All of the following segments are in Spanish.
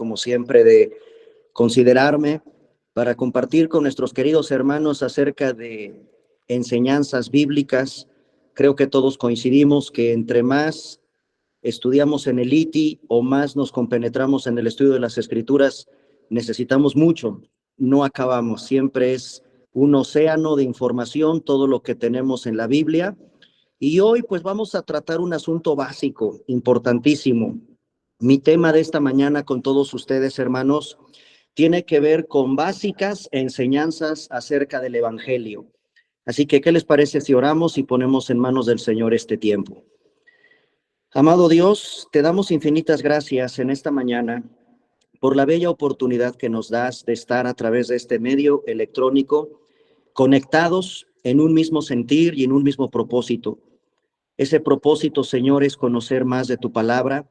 como siempre, de considerarme para compartir con nuestros queridos hermanos acerca de enseñanzas bíblicas. Creo que todos coincidimos que entre más estudiamos en el ITI o más nos compenetramos en el estudio de las Escrituras, necesitamos mucho, no acabamos, siempre es un océano de información todo lo que tenemos en la Biblia. Y hoy pues vamos a tratar un asunto básico, importantísimo. Mi tema de esta mañana con todos ustedes, hermanos, tiene que ver con básicas enseñanzas acerca del Evangelio. Así que, ¿qué les parece si oramos y ponemos en manos del Señor este tiempo? Amado Dios, te damos infinitas gracias en esta mañana por la bella oportunidad que nos das de estar a través de este medio electrónico, conectados en un mismo sentir y en un mismo propósito. Ese propósito, Señor, es conocer más de tu palabra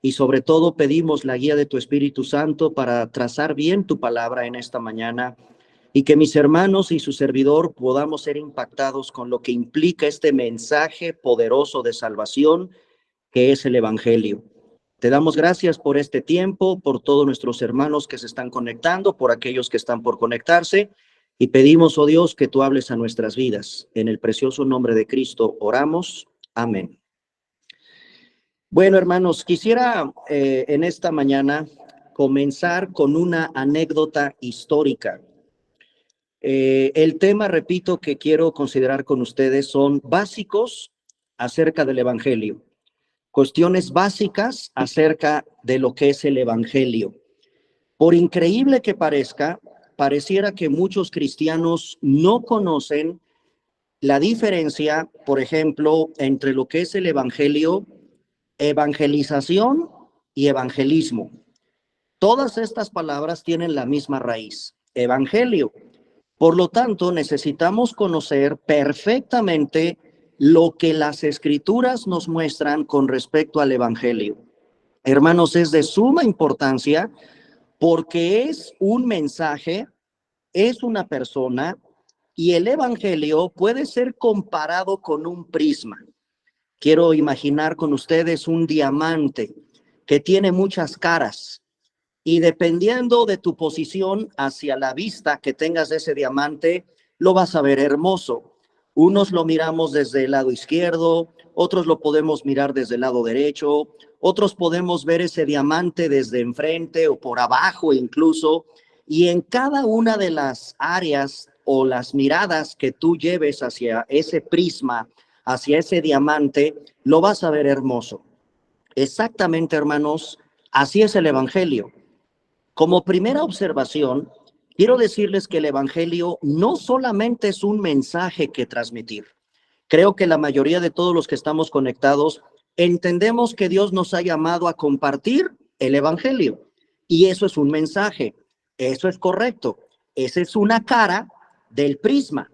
y sobre todo pedimos la guía de tu Espíritu Santo para trazar bien tu palabra en esta mañana y que mis hermanos y su servidor podamos ser impactados con lo que implica este mensaje poderoso de salvación que es el Evangelio. Te damos gracias por este tiempo, por todos nuestros hermanos que se están conectando, por aquellos que están por conectarse, y pedimos, oh Dios, que tú hables a nuestras vidas. En el precioso nombre de Cristo oramos. Amén. Bueno, hermanos, quisiera en esta mañana comenzar con una anécdota histórica. El tema, repito, que quiero considerar con ustedes son básicos acerca del Evangelio. Cuestiones básicas acerca de lo que es el Evangelio. Por increíble que parezca, pareciera que muchos cristianos no conocen la diferencia, por ejemplo, entre lo que es el Evangelio, evangelización y evangelismo. Todas estas palabras tienen la misma raíz, evangelio. Por lo tanto, necesitamos conocer perfectamente lo que las Escrituras nos muestran con respecto al Evangelio. Hermanos, es de suma importancia porque es un mensaje, es una persona, y el Evangelio puede ser comparado con un prisma. Quiero imaginar con ustedes un diamante que tiene muchas caras, y dependiendo de tu posición hacia la vista que tengas de ese diamante, lo vas a ver hermoso. Unos lo miramos desde el lado izquierdo, otros lo podemos mirar desde el lado derecho, otros podemos ver ese diamante desde enfrente o por abajo incluso, y en cada una de las áreas o las miradas que tú lleves hacia ese prisma, hacia ese diamante, lo vas a ver hermoso. Exactamente, hermanos, así es el Evangelio. Como primera observación, quiero decirles que el Evangelio no solamente es un mensaje que transmitir. Creo que la mayoría de todos los que estamos conectados entendemos que Dios nos ha llamado a compartir el Evangelio. Y eso es un mensaje. Eso es correcto. Esa es una cara del prisma.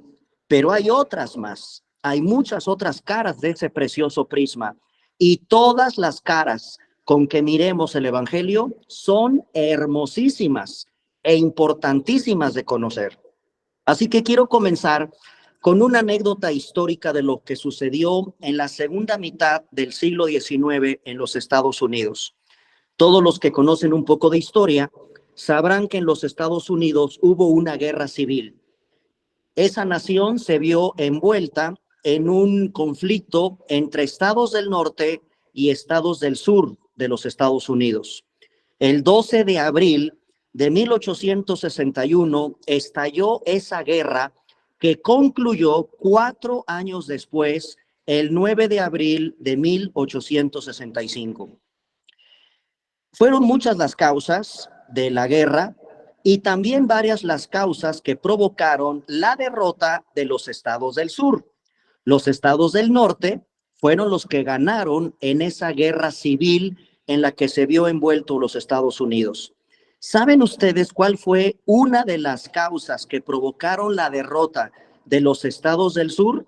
Pero hay otras más. Hay muchas otras caras de ese precioso prisma. Y todas las caras con que miremos el Evangelio son hermosísimas e importantísimas de conocer. Así que quiero comenzar con una anécdota histórica de lo que sucedió en la segunda mitad del siglo XIX en los Estados Unidos. Todos los que conocen un poco de historia sabrán que en los Estados Unidos hubo una guerra civil. Esa nación se vio envuelta en un conflicto entre estados del norte y estados del sur de los Estados Unidos. El 12 de abril de 1861 estalló esa guerra que concluyó 4 años después, el 9 de abril de 1865. Fueron muchas las causas de la guerra y también varias las causas que provocaron la derrota de los estados del sur. Los estados del norte fueron los que ganaron en esa guerra civil en la que se vio envuelto los Estados Unidos. ¿Saben ustedes cuál fue una de las causas que provocaron la derrota de los estados del sur?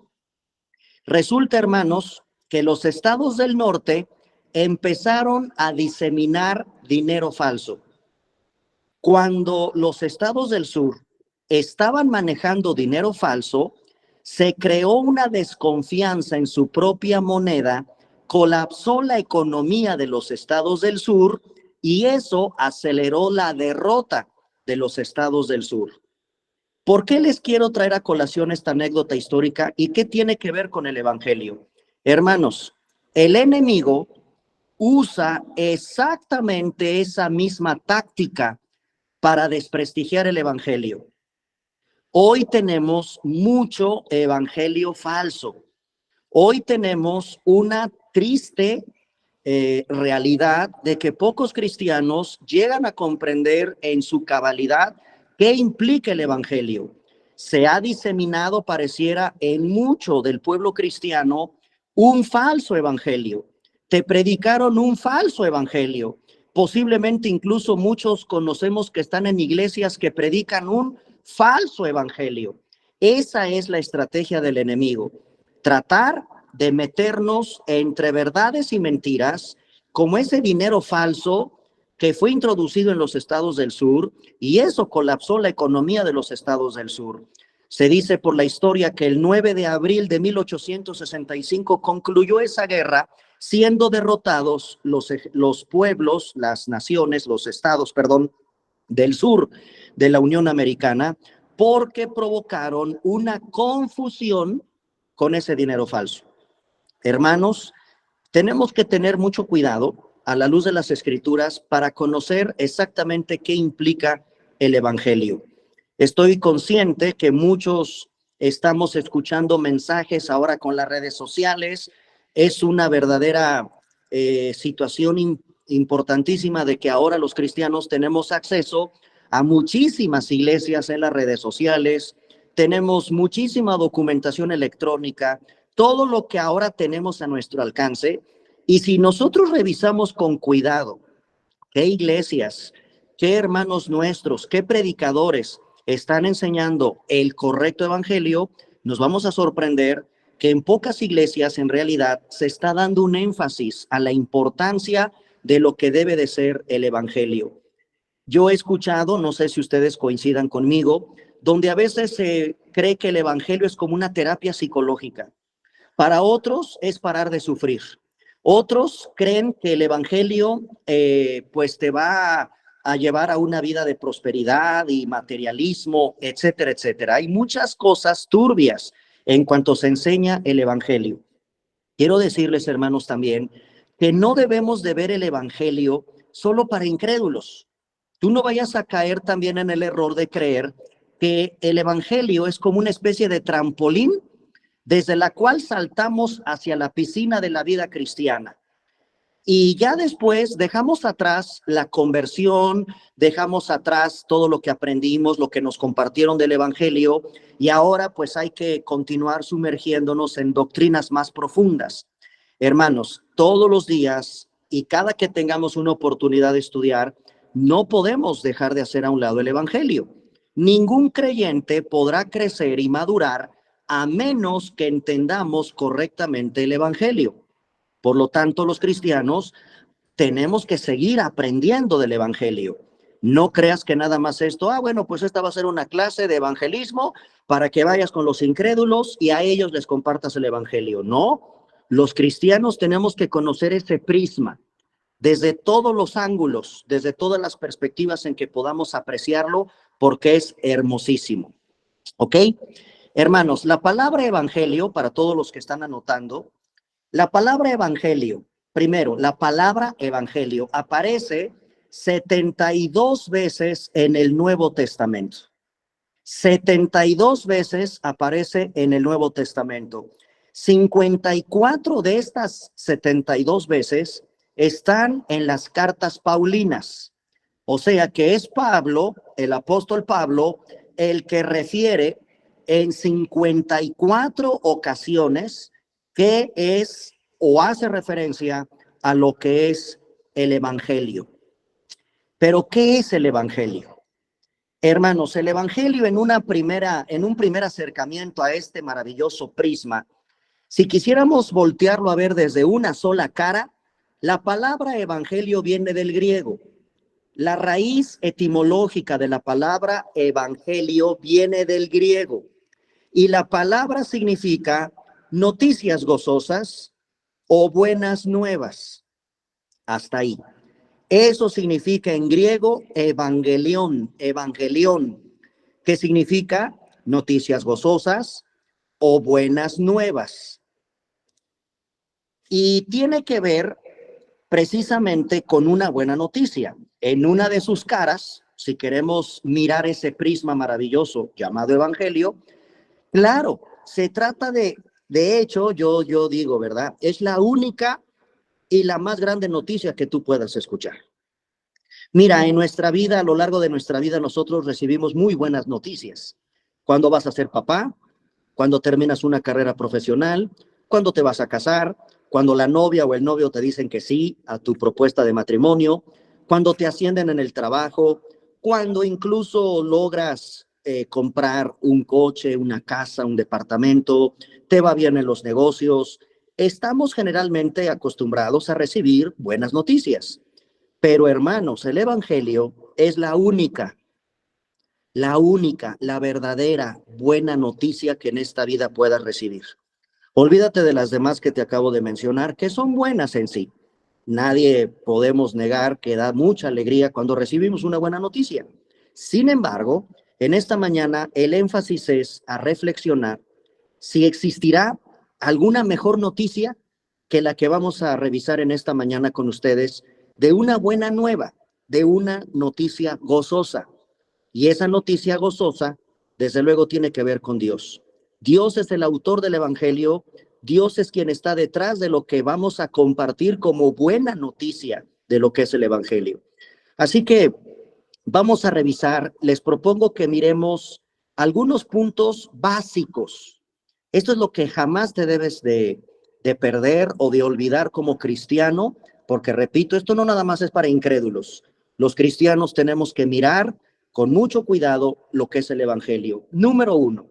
Resulta, hermanos, que los estados del norte empezaron a diseminar dinero falso. Cuando los estados del sur estaban manejando dinero falso, se creó una desconfianza en su propia moneda, colapsó la economía de los estados del sur y eso aceleró la derrota de los estados del sur. ¿Por qué les quiero traer a colación esta anécdota histórica y qué tiene que ver con el evangelio? Hermanos, el enemigo usa exactamente esa misma táctica para desprestigiar el evangelio. Hoy tenemos mucho evangelio falso. Hoy tenemos una triste realidad de que pocos cristianos llegan a comprender en su cabalidad qué implica el evangelio. Se ha diseminado, pareciera, en mucho del pueblo cristiano un falso evangelio. Te predicaron un falso evangelio. Posiblemente incluso muchos conocemos que están en iglesias que predican un falso evangelio. Esa es la estrategia del enemigo. Tratar de meternos entre verdades y mentiras, como ese dinero falso que fue introducido en los estados del sur, y eso colapsó la economía de los estados del sur. Se dice por la historia que el 9 de abril de 1865 concluyó esa guerra, siendo derrotados los pueblos, las naciones, los estados, perdón, del sur de la Unión Americana, porque provocaron una confusión con ese dinero falso. Hermanos, tenemos que tener mucho cuidado a la luz de las Escrituras para conocer exactamente qué implica el evangelio. Estoy consciente que muchos estamos escuchando mensajes ahora con las redes sociales. Es una verdadera situación importantísima de que ahora los cristianos tenemos acceso a muchísimas iglesias en las redes sociales, tenemos muchísima documentación electrónica, todo lo que ahora tenemos a nuestro alcance. Y si nosotros revisamos con cuidado qué iglesias, qué hermanos nuestros, qué predicadores están enseñando el correcto evangelio, nos vamos a sorprender que en pocas iglesias en realidad se está dando un énfasis a la importancia de lo que debe de ser el evangelio. Yo he escuchado, no sé si ustedes coincidan conmigo, donde a veces se cree que el evangelio es como una terapia psicológica. Para otros es parar de sufrir. Otros creen que el evangelio pues te va a llevar a una vida de prosperidad y materialismo, etcétera, etcétera. Hay muchas cosas turbias en cuanto se enseña el evangelio. Quiero decirles, hermanos, también que no debemos de ver el evangelio solo para incrédulos. Tú no vayas a caer también en el error de creer que el evangelio es como una especie de trampolín desde la cual saltamos hacia la piscina de la vida cristiana. Y ya después dejamos atrás la conversión, dejamos atrás todo lo que aprendimos, lo que nos compartieron del evangelio, y ahora pues hay que continuar sumergiéndonos en doctrinas más profundas. Hermanos, todos los días y cada que tengamos una oportunidad de estudiar, no podemos dejar de hacer a un lado el evangelio. Ningún creyente podrá crecer y madurar a menos que entendamos correctamente el evangelio. Por lo tanto, los cristianos tenemos que seguir aprendiendo del evangelio. No creas que nada más esto, bueno, pues esta va a ser una clase de evangelismo para que vayas con los incrédulos y a ellos les compartas el evangelio. No, los cristianos tenemos que conocer ese prisma desde todos los ángulos, desde todas las perspectivas en que podamos apreciarlo, porque es hermosísimo. ¿Ok? Hermanos, la palabra evangelio, para todos los que están anotando, la palabra evangelio, primero, la palabra evangelio aparece 72 veces en el Nuevo Testamento. 72 veces aparece en el Nuevo Testamento. 54 de estas 72 veces están en las cartas paulinas. O sea que es Pablo, el apóstol Pablo, el que refiere en 54 ocasiones que es o hace referencia a lo que es el evangelio. Pero ¿qué es el evangelio? Hermanos, el evangelio en un primer acercamiento a este maravilloso prisma, si quisiéramos voltearlo a ver desde una sola cara, la palabra evangelio viene del griego. La raíz etimológica de la palabra evangelio viene del griego y la palabra significa noticias gozosas o buenas nuevas. Hasta ahí. Eso significa en griego evangelión, evangelión, que significa noticias gozosas o buenas nuevas. Y tiene que ver precisamente con una buena noticia. En una de sus caras, si queremos mirar ese prisma maravilloso llamado evangelio, claro, se trata de hecho, yo digo, ¿verdad? Es la única y la más grande noticia que tú puedas escuchar. Mira, en nuestra vida, a lo largo de nuestra vida, nosotros recibimos muy buenas noticias. Cuando vas a ser papá, cuando terminas una carrera profesional, cuando te vas a casar, cuando la novia o el novio te dicen que sí a tu propuesta de matrimonio, cuando te ascienden en el trabajo, cuando incluso logras comprar un coche, una casa, un departamento, te va bien en los negocios. Estamos generalmente acostumbrados a recibir buenas noticias. Pero hermanos, el Evangelio es la verdadera buena noticia que en esta vida puedas recibir. Olvídate de las demás que te acabo de mencionar, que son buenas en sí. Nadie podemos negar que da mucha alegría cuando recibimos una buena noticia. Sin embargo, en esta mañana el énfasis es a reflexionar si existirá alguna mejor noticia que la que vamos a revisar en esta mañana con ustedes, de una buena nueva, de una noticia gozosa. Y esa noticia gozosa, desde luego, tiene que ver con Dios. Dios es el autor del Evangelio. Dios es quien está detrás de lo que vamos a compartir como buena noticia de lo que es el Evangelio. Así que vamos a revisar, les propongo que miremos algunos puntos básicos. Esto es lo que jamás te debes de perder o de olvidar como cristiano, porque repito, esto no nada más es para incrédulos. Los cristianos tenemos que mirar con mucho cuidado lo que es el Evangelio. Número uno,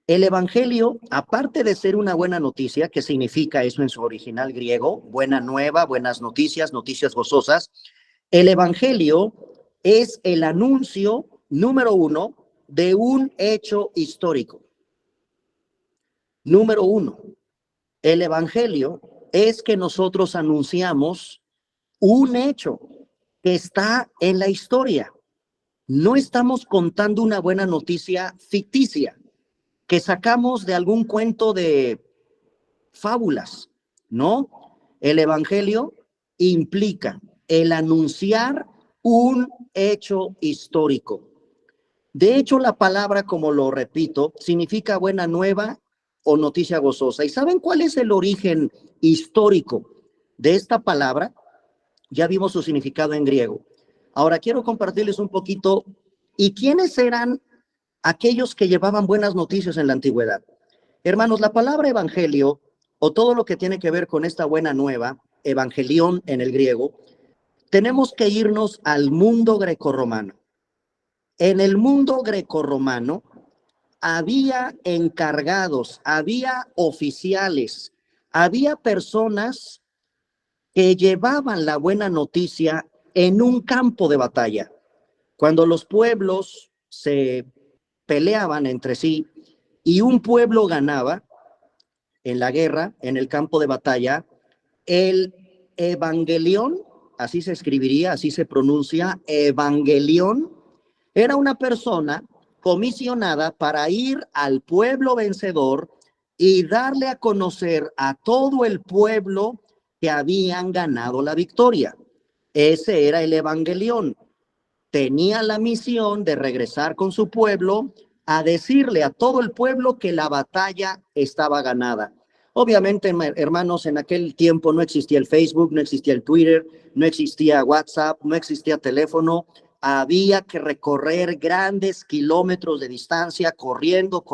el Evangelio, aparte de ser una buena noticia, que significa eso en su original griego, buena nueva, buenas noticias, noticias gozosas, el Evangelio es el anuncio número uno de un hecho histórico. Número uno, el Evangelio es que nosotros anunciamos un hecho que está en la historia. No estamos contando una buena noticia ficticia que sacamos de algún cuento de fábulas, ¿no? El Evangelio implica el anunciar un hecho histórico. De hecho, la palabra, como lo repito, significa buena nueva o noticia gozosa. ¿Y saben cuál es el origen histórico de esta palabra? Ya vimos su significado en griego. Ahora quiero compartirles un poquito. ¿Y quiénes eran aquellos que llevaban buenas noticias en la antigüedad? Hermanos, la palabra evangelio o todo lo que tiene que ver con esta buena nueva, evangelión en el griego, tenemos que irnos al mundo grecorromano. En el mundo grecorromano había encargados, había oficiales, había personas que llevaban la buena noticia en un campo de batalla. Cuando los pueblos se peleaban entre sí y un pueblo ganaba en la guerra, en el campo de batalla, el evangelión, así se escribiría, así se pronuncia, evangelión, era una persona comisionada para ir al pueblo vencedor y darle a conocer a todo el pueblo que habían ganado la victoria. Ese era el evangelión. Tenía la misión de regresar con su pueblo a decirle a todo el pueblo que la batalla estaba ganada. Obviamente, hermanos, en aquel tiempo no existía el Facebook, no existía el Twitter, no existía WhatsApp, no existía teléfono. Había que recorrer grandes kilómetros de distancia, corriendo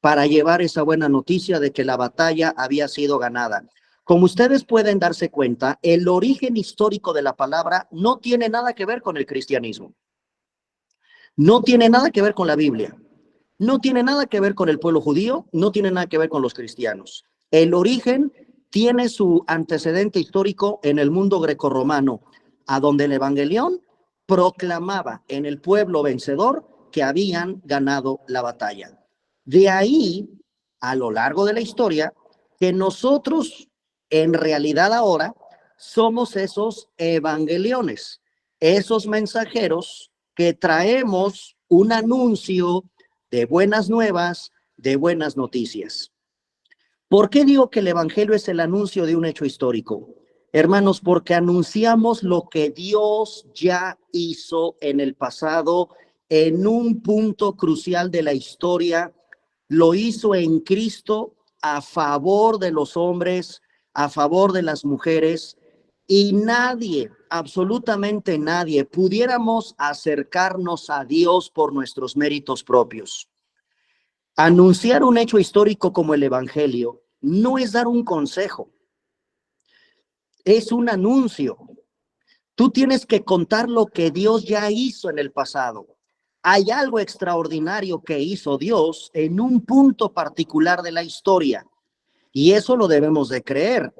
para llevar esa buena noticia de que la batalla había sido ganada. Como ustedes pueden darse cuenta, el origen histórico de la palabra no tiene nada que ver con el cristianismo. No tiene nada que ver con la Biblia. No tiene nada que ver con el pueblo judío, no tiene nada que ver con los cristianos. El origen tiene su antecedente histórico en el mundo grecorromano, a donde el evangelión proclamaba en el pueblo vencedor que habían ganado la batalla. De ahí, a lo largo de la historia, que nosotros en realidad ahora somos esos evangeliones, esos mensajeros que traemos un anuncio de buenas nuevas, de buenas noticias. ¿Por qué digo que el evangelio es el anuncio de un hecho histórico? Hermanos, porque anunciamos lo que Dios ya hizo en el pasado, en un punto crucial de la historia. Lo hizo en Cristo a favor de los hombres, a favor de las mujeres, y nadie, absolutamente nadie, pudiéramos acercarnos a Dios por nuestros méritos propios. Anunciar un hecho histórico como el evangelio no es dar un consejo, es un anuncio. Tú tienes que contar lo que Dios ya hizo en el pasado. Hay algo extraordinario que hizo Dios en un punto particular de la historia, y eso lo debemos de creer.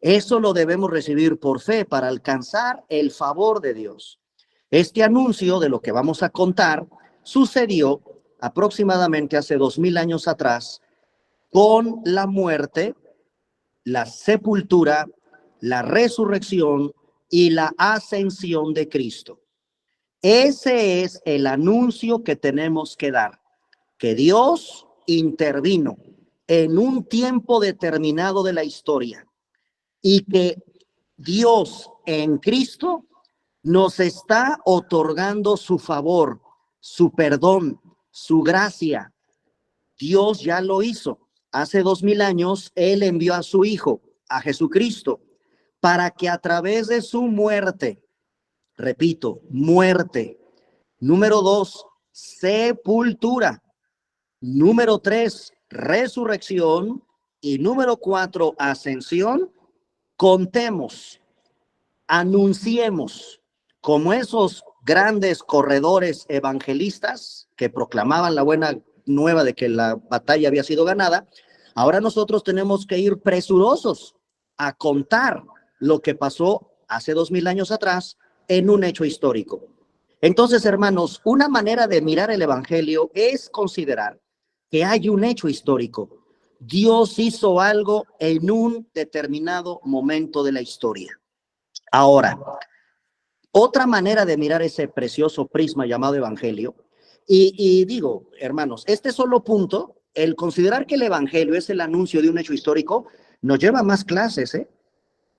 Eso lo debemos recibir por fe para alcanzar el favor de Dios. Este anuncio de lo que vamos a contar sucedió aproximadamente hace 2000 años atrás, con la muerte, la sepultura, la resurrección y la ascensión de Cristo. Ese es el anuncio que tenemos que dar, que Dios intervino en un tiempo determinado de la historia y que Dios en Cristo nos está otorgando su favor, su perdón, su gracia. Dios ya lo hizo. Hace 2000 años, Él envió a su Hijo, a Jesucristo, para que a través de su muerte, repito, muerte. Número 2, sepultura. Número 3, resurrección. Y número 4, ascensión. Contemos, anunciemos, como esos grandes corredores evangelistas que proclamaban la buena nueva de que la batalla había sido ganada. Ahora nosotros tenemos que ir presurosos a contar lo que pasó hace 2000 años atrás en un hecho histórico. Entonces, hermanos, una manera de mirar el evangelio es considerar que hay un hecho histórico. Dios hizo algo en un determinado momento de la historia. Ahora, otra manera de mirar ese precioso prisma llamado evangelio, y digo, hermanos, este solo punto, el considerar que el evangelio es el anuncio de un hecho histórico, nos lleva a más clases,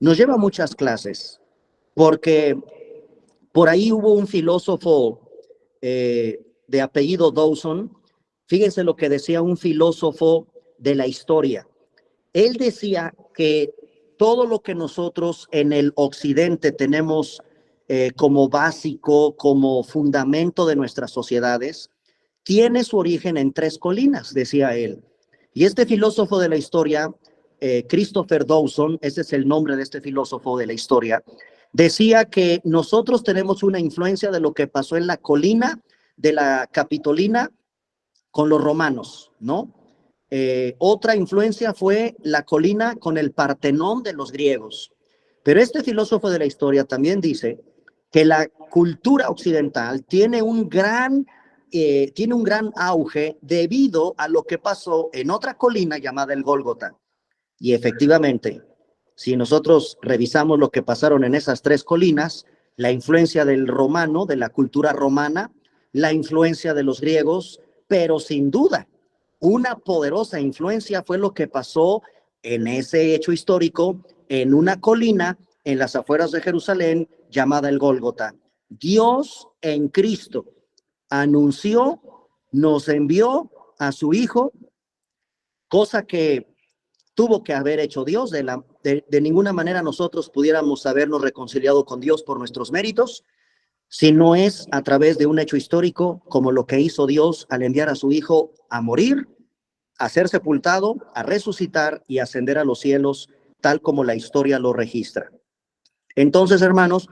nos lleva a muchas clases, porque por ahí hubo un filósofo de apellido Dawson. Fíjense lo que decía un filósofo de la historia. Él decía que todo lo que nosotros en el occidente tenemos como básico, como fundamento de nuestras sociedades, tiene su origen en 3 colinas, decía él. Y este filósofo de la historia, Christopher Dawson, ese es el nombre de este filósofo de la historia, decía que nosotros tenemos una influencia de lo que pasó en la colina de la Capitolina con los romanos, ¿no? Otra influencia fue la colina con el Partenón de los griegos. Pero este filósofo de la historia también dice que la cultura occidental tiene un gran auge debido a lo que pasó en otra colina llamada el Gólgota. Y efectivamente, si nosotros revisamos lo que pasaron en esas 3 colinas, la influencia del romano, de la cultura romana, la influencia de los griegos, pero sin duda, una poderosa influencia fue lo que pasó en ese hecho histórico, en una colina en las afueras de Jerusalén llamada el Gólgota. Dios en Cristo anunció, nos envió a su Hijo, cosa que tuvo que haber hecho Dios. De ninguna manera nosotros pudiéramos habernos reconciliado con Dios por nuestros méritos, si no es a través de un hecho histórico como lo que hizo Dios al enviar a su Hijo a morir, a ser sepultado, a resucitar y ascender a los cielos, tal como la historia lo registra. Entonces, hermanos,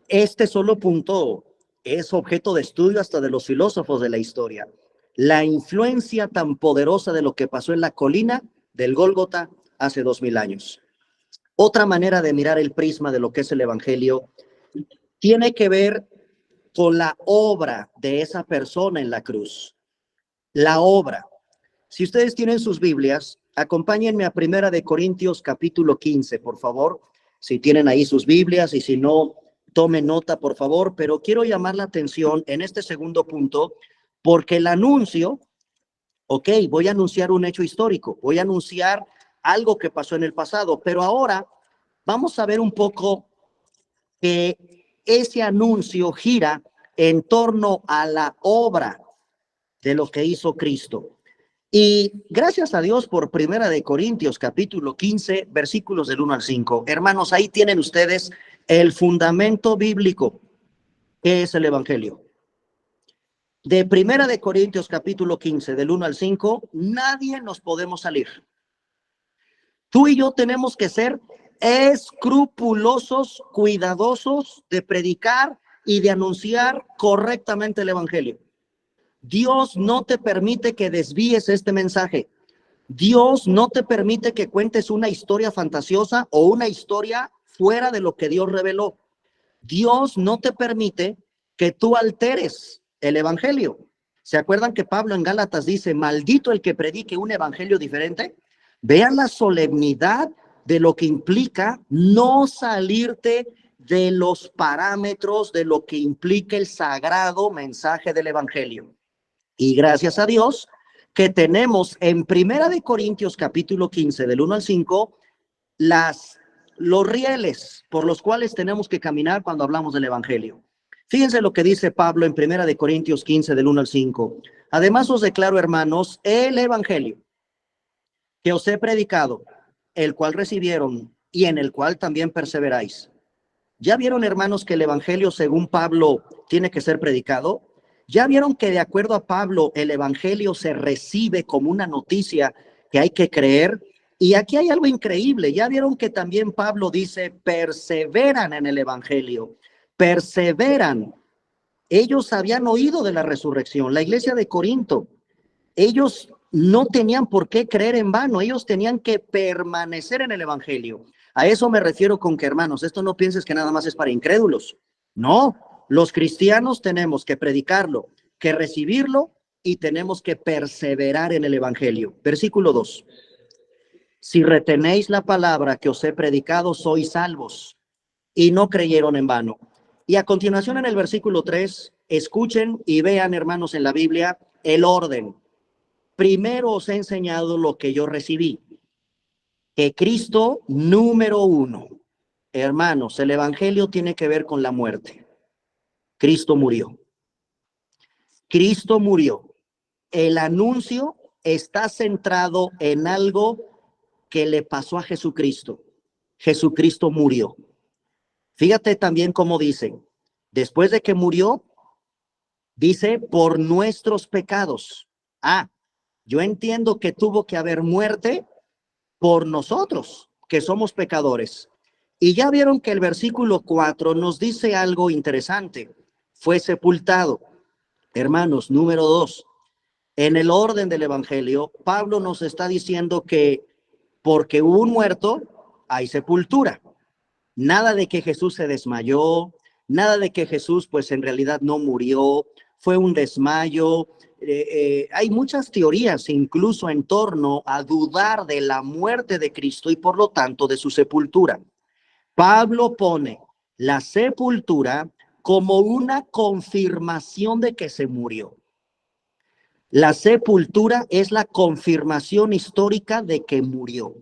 este solo punto es objeto de estudio hasta de los filósofos de la historia. La influencia tan poderosa de lo que pasó en la colina del Gólgota hace 2000 años. Otra manera de mirar el prisma de lo que es el evangelio tiene que ver con la obra de esa persona en la cruz. La obra. Si ustedes tienen sus Biblias, acompáñenme a 1 Corintios capítulo 15, por favor. si tienen ahí sus Biblias y si no, tomen nota, por favor, pero quiero llamar la atención en este segundo punto, porque el anuncio, ok, voy a anunciar un hecho histórico, voy a anunciar algo que pasó en el pasado, pero ahora vamos a ver un poco que ese anuncio gira en torno a la obra de lo que hizo Cristo. Y gracias a Dios por Primera de Corintios, capítulo 15, versículos del 1 al 5. Hermanos, ahí tienen ustedes el fundamento bíblico, que es el Evangelio. De Primera de Corintios, capítulo 15, del 1 al 5, nadie nos podemos salir. Tú y yo tenemos que ser escrupulosos, cuidadosos de predicar y de anunciar correctamente el Evangelio. Dios no te permite que desvíes este mensaje. Dios no te permite que cuentes una historia fantasiosa o una historia fuera de lo que Dios reveló. Dios no te permite que tú alteres el evangelio. ¿Se acuerdan que Pablo en Gálatas dice, maldito el que predique un evangelio diferente? Vean la solemnidad de lo que implica no salirte de los parámetros de lo que implica el sagrado mensaje del evangelio. Y gracias a Dios que tenemos en Primera de Corintios capítulo 15 del 1 al 5 los rieles por los cuales tenemos que caminar cuando hablamos del evangelio. Fíjense lo que dice Pablo en Primera de Corintios 15 del 1 al 5. Además os declaro, hermanos, el evangelio que os he predicado, el cual recibieron y en el cual también perseveráis. ¿Ya vieron, hermanos, que el evangelio según Pablo tiene que ser predicado? ¿Ya vieron que de acuerdo a Pablo el evangelio se recibe como una noticia que hay que creer? Y aquí hay algo increíble. ¿Ya vieron que también Pablo dice perseveran en el evangelio? Perseveran. Ellos habían oído de la resurrección, la iglesia de Corinto. Ellos no tenían por qué creer en vano, ellos tenían que permanecer en el evangelio. A eso me refiero con que, hermanos, esto no pienses que nada más es para incrédulos. No, los cristianos tenemos que predicarlo, que recibirlo y tenemos que perseverar en el evangelio. Versículo 2. Si retenéis la palabra que os he predicado, sois salvos, y no creyeron en vano. Y a continuación en el versículo 3, escuchen y vean, hermanos, en la Biblia, el orden. Primero os he enseñado lo que yo recibí, que Cristo, número 1. Hermanos, el evangelio tiene que ver con la muerte. Cristo murió. Cristo murió. El anuncio está centrado en algo que le pasó a Jesucristo. Jesucristo murió. Fíjate también cómo dice, después de que murió, dice, por nuestros pecados. Yo entiendo que tuvo que haber muerte por nosotros, que somos pecadores. Y ya vieron que el versículo 4 nos dice algo interesante. Fue sepultado. Hermanos, número 2. En el orden del evangelio, Pablo nos está diciendo que porque hubo un muerto, hay sepultura. Nada de que Jesús se desmayó, nada de que Jesús pues en realidad no murió, fue un desmayo. Hay muchas teorías incluso en torno a dudar de la muerte de Cristo y por lo tanto de su sepultura. Pablo pone la sepultura como una confirmación de que se murió. La sepultura es la confirmación histórica de que murió.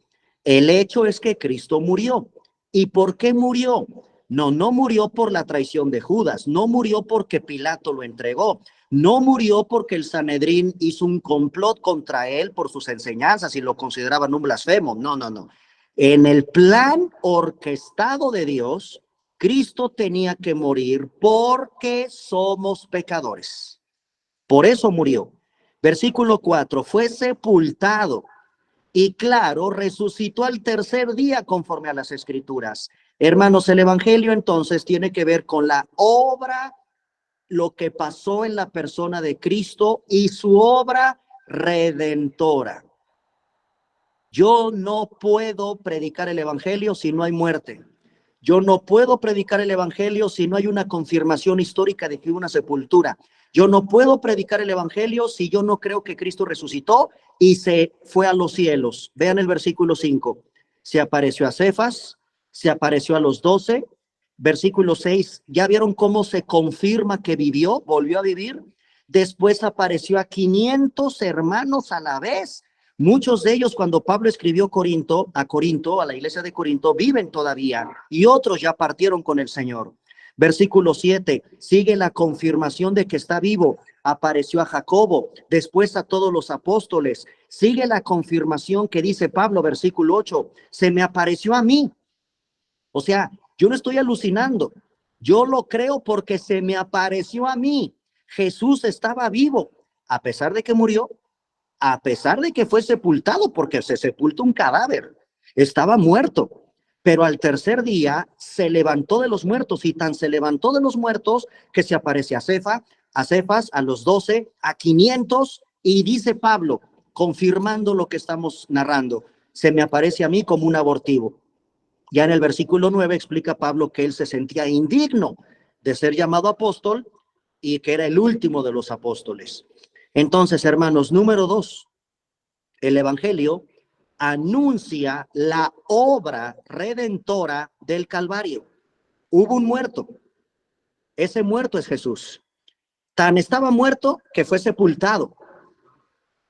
El hecho es que Cristo murió. ¿Y por qué murió? No murió por la traición de Judas, no murió porque Pilato lo entregó, no murió porque el Sanedrín hizo un complot contra él por sus enseñanzas y lo consideraban un blasfemo. No. En el plan orquestado de Dios, Cristo tenía que morir porque somos pecadores. Por eso murió. Versículo 4, fue sepultado y claro, resucitó al tercer día conforme a las escrituras. Hermanos, el evangelio entonces tiene que ver con la obra, lo que pasó en la persona de Cristo y su obra redentora. Yo no puedo predicar el evangelio si no hay muerte. Yo no puedo predicar el evangelio si no hay una confirmación histórica de que hubo una sepultura. Yo no puedo predicar el evangelio si yo no creo que Cristo resucitó y se fue a los cielos. Vean el versículo 5. Se apareció a Cefas, se apareció a los 12. Versículo 6, ¿ya vieron cómo se confirma que vivió, volvió a vivir? Después apareció a 500 hermanos a la vez. Muchos de ellos, cuando Pablo escribió a la iglesia de Corinto, viven todavía, y otros ya partieron con el Señor. Versículo 7, sigue la confirmación de que está vivo. Apareció a Jacobo, después a todos los apóstoles. Sigue la confirmación que dice Pablo, versículo 8, se me apareció a mí. O sea, yo no estoy alucinando, yo lo creo porque se me apareció a mí. Jesús estaba vivo, a pesar de que murió, a pesar de que fue sepultado, porque se sepultó un cadáver, estaba muerto, pero al tercer día se levantó de los muertos, y tan se levantó de los muertos que se aparece a Cefas, a los 12, a 500, y dice Pablo, confirmando lo que estamos narrando, se me aparece a mí como un abortivo. Ya en el versículo 9 explica Pablo que él se sentía indigno de ser llamado apóstol y que era el último de los apóstoles. Entonces, hermanos, número 2, el evangelio anuncia la obra redentora del Calvario. Hubo un muerto, ese muerto es Jesús. Tan estaba muerto que fue sepultado,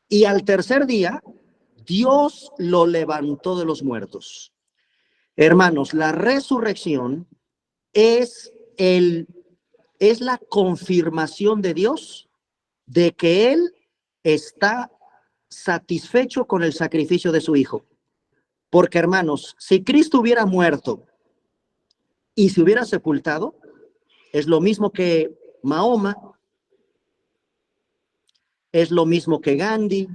y al tercer día Dios lo levantó de los muertos. Hermanos, la resurrección es la confirmación de Dios de que Él está satisfecho con el sacrificio de su Hijo. Porque, hermanos, si Cristo hubiera muerto y se hubiera sepultado, es lo mismo que Mahoma, es lo mismo que Gandhi,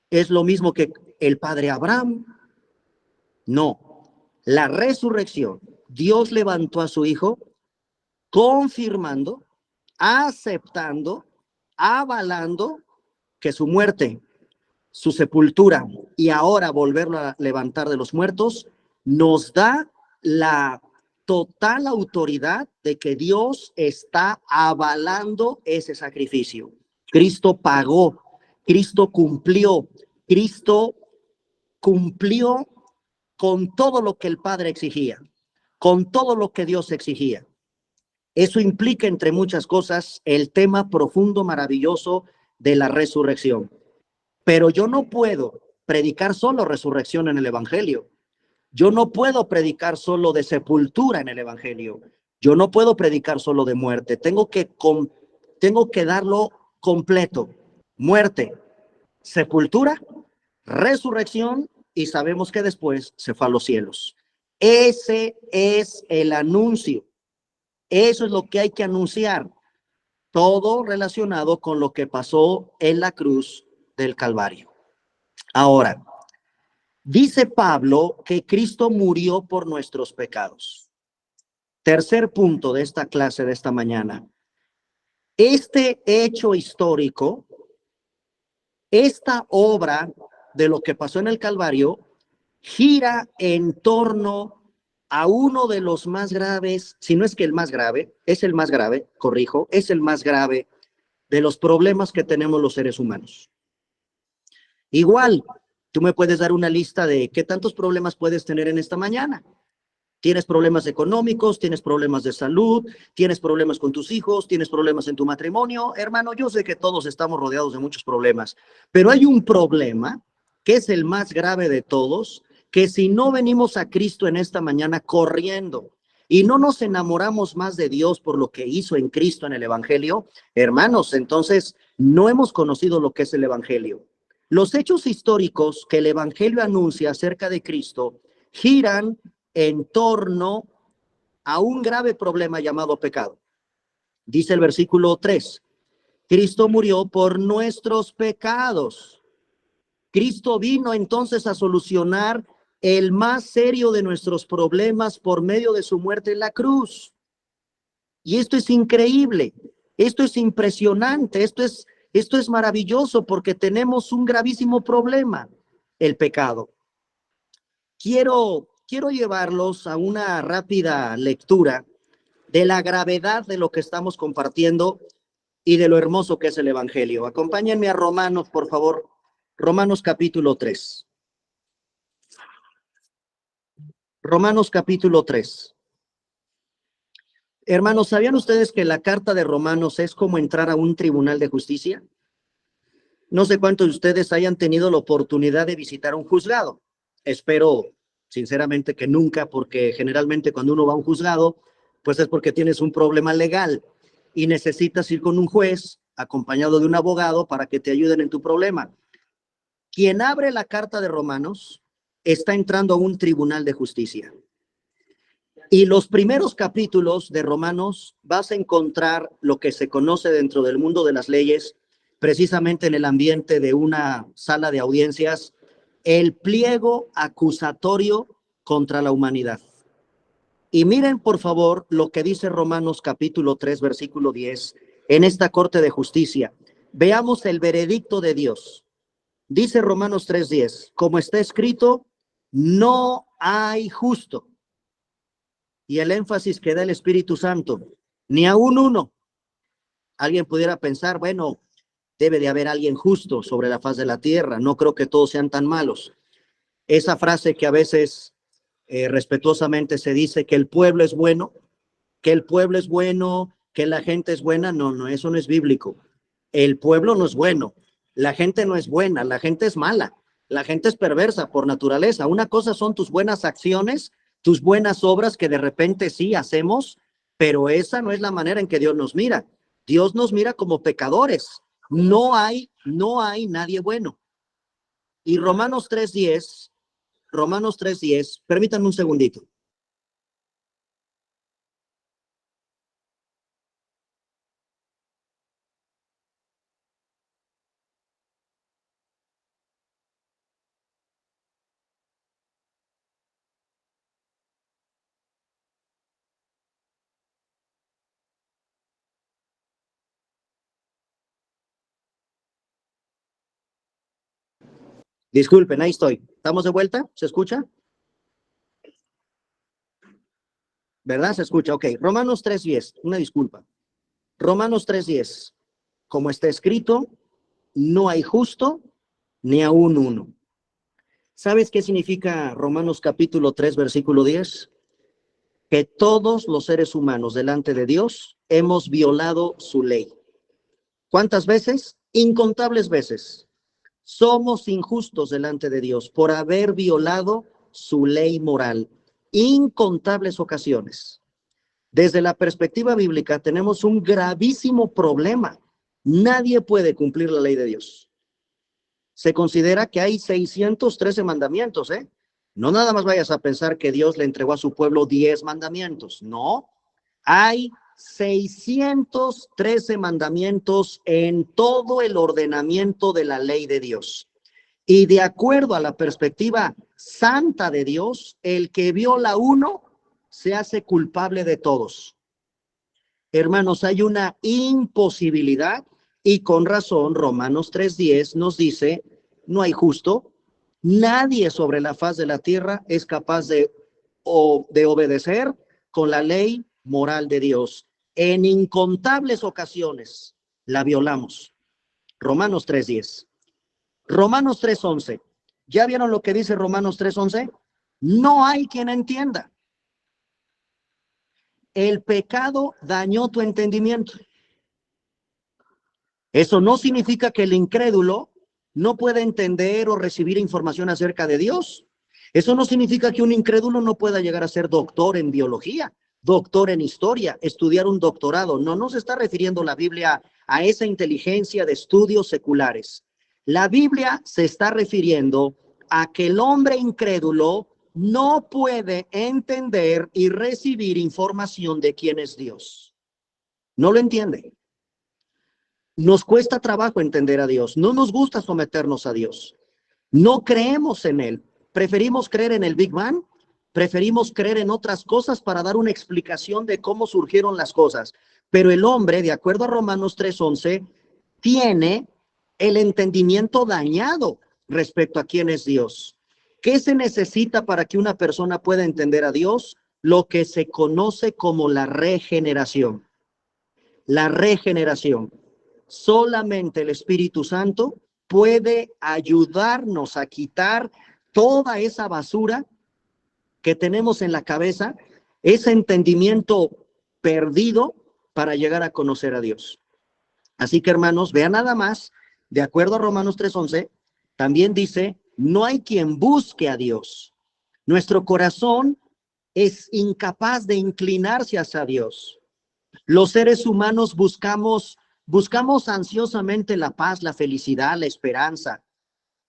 es lo mismo que el padre Abraham. No, la resurrección, Dios levantó a su Hijo, confirmando, aceptando, avalando que su muerte, su sepultura y ahora volverlo a levantar de los muertos, nos da la total autoridad de que Dios está avalando ese sacrificio. Cristo pagó, Cristo cumplió con todo lo que el Padre exigía, con todo lo que Dios exigía. Eso implica, entre muchas cosas, el tema profundo, maravilloso de la resurrección. Pero yo no puedo predicar solo resurrección en el evangelio. Yo no puedo predicar solo de sepultura en el evangelio. Yo no puedo predicar solo de muerte. Tengo que darlo completo. Muerte, sepultura, resurrección, y sabemos que después se fue a los cielos. Ese es el anuncio. Eso es lo que hay que anunciar. Todo relacionado con lo que pasó en la cruz del Calvario. Ahora, dice Pablo que Cristo murió por nuestros pecados. Tercer punto de esta clase de esta mañana. Este hecho histórico, esta obra de lo que pasó en el Calvario, gira en torno a uno de los más graves, si no es que el más grave, es el más grave, corrijo, es el más grave de los problemas que tenemos los seres humanos. Igual, tú me puedes dar una lista de qué tantos problemas puedes tener en esta mañana. Tienes problemas económicos, tienes problemas de salud, tienes problemas con tus hijos, tienes problemas en tu matrimonio. Hermano, yo sé que todos estamos rodeados de muchos problemas, pero hay un problema que es el más grave de todos, que si no venimos a Cristo en esta mañana corriendo y no nos enamoramos más de Dios por lo que hizo en Cristo en el evangelio, hermanos, entonces no hemos conocido lo que es el evangelio. Los hechos históricos que el evangelio anuncia acerca de Cristo giran en torno a un grave problema llamado pecado. Dice el versículo 3, Cristo murió por nuestros pecados. Cristo vino entonces a solucionar el más serio de nuestros problemas por medio de su muerte en la cruz. Y esto es increíble, esto es impresionante, esto es maravilloso, porque tenemos un gravísimo problema, el pecado. Quiero llevarlos a una rápida lectura de la gravedad de lo que estamos compartiendo y de lo hermoso que es el evangelio. Acompáñenme a Romanos, por favor. Romanos capítulo 3. Romanos capítulo 3. Hermanos, ¿sabían ustedes que la carta de Romanos es como entrar a un tribunal de justicia? No sé cuántos de ustedes hayan tenido la oportunidad de visitar un juzgado. Espero, sinceramente, que nunca, porque generalmente cuando uno va a un juzgado, pues es porque tienes un problema legal y necesitas ir con un juez acompañado de un abogado para que te ayuden en tu problema. Quien abre la carta de Romanos está entrando a un tribunal de justicia. Y los primeros capítulos de Romanos vas a encontrar lo que se conoce dentro del mundo de las leyes, precisamente en el ambiente de una sala de audiencias, el pliego acusatorio contra la humanidad. Y miren, por favor, lo que dice Romanos capítulo 3, versículo 10, en esta corte de justicia. Veamos el veredicto de Dios. Dice Romanos 3:10, como está escrito, no hay justo. Y el énfasis que da el Espíritu Santo, ni aún uno. Alguien pudiera pensar, bueno, debe de haber alguien justo sobre la faz de la tierra, no creo que todos sean tan malos. Esa frase que a veces respetuosamente se dice que el pueblo es bueno, que el pueblo es bueno, que la gente es buena, no, eso no es bíblico. El pueblo no es bueno, la gente no es buena, la gente es mala, la gente es perversa por naturaleza. Una cosa son tus buenas acciones, tus buenas obras que de repente sí hacemos, pero esa no es la manera en que Dios nos mira. Dios nos mira como pecadores. No hay nadie bueno. Y Romanos 3:10, permítanme un segundito. Disculpen, ahí estoy. ¿Estamos de vuelta? ¿Se escucha? ¿Verdad? Se escucha. Ok. Romanos 3:10. Una disculpa. Romanos 3:10. Como está escrito, no hay justo ni aún uno. ¿Sabes qué significa Romanos capítulo 3, versículo 10? Que todos los seres humanos delante de Dios hemos violado su ley. ¿Cuántas veces? Incontables veces. Somos injustos delante de Dios por haber violado su ley moral. Incontables ocasiones. Desde la perspectiva bíblica tenemos un gravísimo problema. Nadie puede cumplir la ley de Dios. Se considera que hay 613 mandamientos, ¿eh? No nada más vayas a pensar que Dios le entregó a su pueblo 10 mandamientos. No, hay 613 mandamientos en todo el ordenamiento de la ley de Dios. Y de acuerdo a la perspectiva santa de Dios, el que viola uno se hace culpable de todos. Hermanos, hay una imposibilidad y con razón Romanos 3:10 nos dice, no hay justo, nadie sobre la faz de la tierra es capaz de obedecer con la ley moral de Dios. En incontables ocasiones la violamos. Romanos 3:10. Romanos 3:11. ¿Ya vieron lo que dice Romanos 3:11? No hay quien entienda. El pecado dañó tu entendimiento. Eso no significa que el incrédulo no pueda entender o recibir información acerca de Dios. Eso no significa que un incrédulo no pueda llegar a ser doctor en biología, doctor en historia, estudiar un doctorado. No se está refiriendo la Biblia a esa inteligencia de estudios seculares. La Biblia se está refiriendo a que el hombre incrédulo no puede entender y recibir información de quién es Dios. No lo entiende. Nos cuesta trabajo entender a Dios, no nos gusta someternos a Dios, no creemos en Él, preferimos creer en el Big Bang, preferimos creer en otras cosas para dar una explicación de cómo surgieron las cosas, pero el hombre, de acuerdo a Romanos 3:11, tiene el entendimiento dañado respecto a quién es Dios. ¿Qué se necesita para que una persona pueda entender a Dios? Lo que se conoce como la regeneración. La regeneración. Solamente el Espíritu Santo puede ayudarnos a quitar toda esa basura que tenemos en la cabeza, ese entendimiento perdido para llegar a conocer a Dios. Así que, hermanos, vean nada más, de acuerdo a Romanos 3:11, también dice, no hay quien busque a Dios. Nuestro corazón es incapaz de inclinarse hacia Dios. Los seres humanos buscamos ansiosamente la paz, la felicidad, la esperanza,